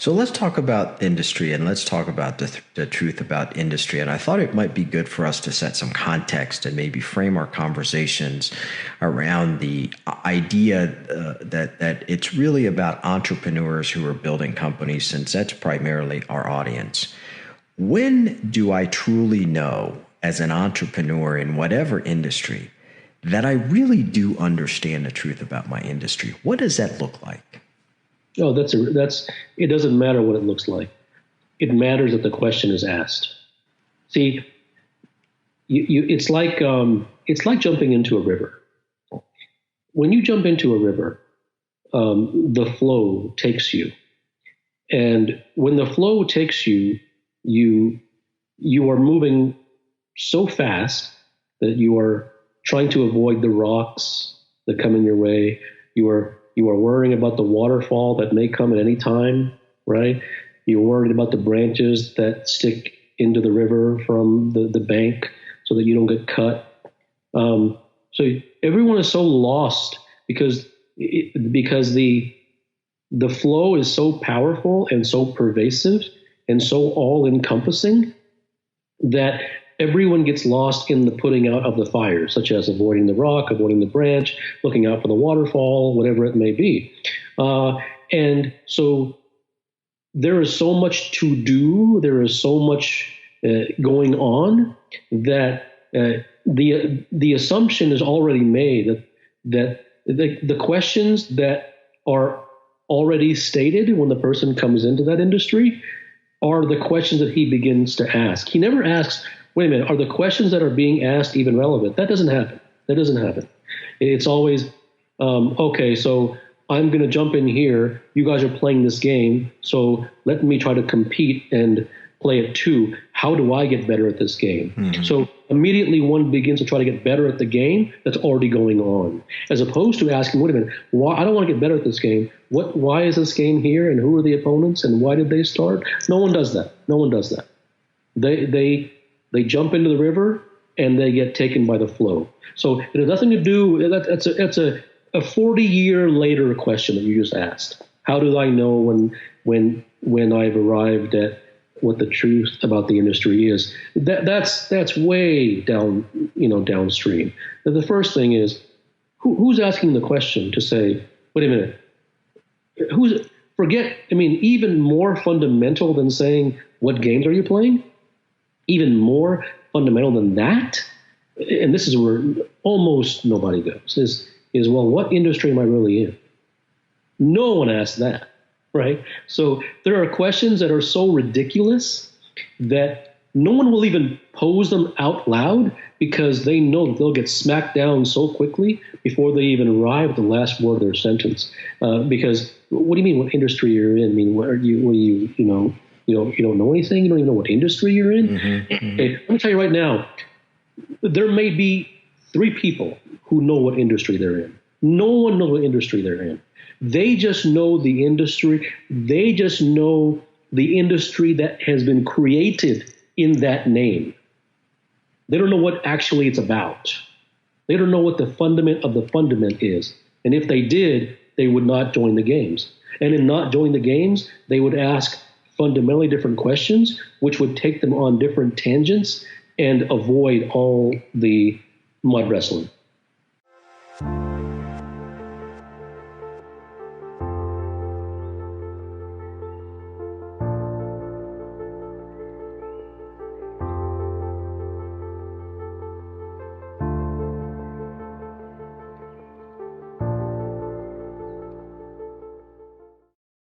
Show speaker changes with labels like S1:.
S1: So let's talk about industry and let's talk about the truth about industry. And I thought it might be good for us to set some context and maybe frame our conversations around the idea that it's really about entrepreneurs who are building companies, since that's primarily our audience. When do I truly know as an entrepreneur in whatever industry that I really do understand the truth about my industry? What does that look like?
S2: Oh, it doesn't matter what it looks like. It matters that the question is asked. See, it's like jumping into a river. When you jump into a river, the flow takes you, and when the flow takes you, you are moving so fast that you are trying to avoid the rocks that come in your way. You are worrying about the waterfall that may come at any time, right? You're worried about the branches that stick into the river from the bank so that you don't get cut. So everyone is so lost because the flow is so powerful and so pervasive and so all-encompassing that everyone gets lost in the putting out of the fire, such as avoiding the rock, avoiding the branch, looking out for the waterfall, whatever it may be. And so there is so much to do, there is so much going on that the assumption is already made that the questions that are already stated when the person comes into that industry are the questions that he begins to ask. He never asks, wait a minute, are the questions that are being asked even relevant? That doesn't happen. It's always, okay, so I'm going to jump in here. You guys are playing this game, so let me try to compete and play it too. How do I get better at this game? Mm-hmm. So immediately one begins to try to get better at the game that's already going on, as opposed to asking, wait a minute, why, I don't want to get better at this game. Why is this game here, and who are the opponents, and why did they start? No one does that. They jump into the river and they get taken by the flow. So it has nothing to do. That's a 40-year later question that you just asked. How do I know when I've arrived at what the truth about the industry is? That's way down, downstream. The first thing is who's asking the question to say, wait a minute, even more fundamental than saying what games are you playing? Even more fundamental than that, and this is where almost nobody goes, is well, what industry am I really in? No one asks that, right? So there are questions that are so ridiculous that no one will even pose them out loud because they know that they'll get smacked down so quickly before they even arrive at the last word of their sentence. Because what do you mean, what industry you're in? I mean, you don't know anything. You don't even know what industry you're in. Mm-hmm, mm-hmm. Okay, let me tell you right now, there may be 3 people who know what industry they're in. No one knows what industry they're in. They just know the industry. They just know the industry that has been created in that name. They don't know what actually it's about. They don't know what the fundament of the fundament is. And if they did, they would not join the games. And in not joining the games, they would ask fundamentally different questions, which would take them on different tangents and avoid all the mud wrestling.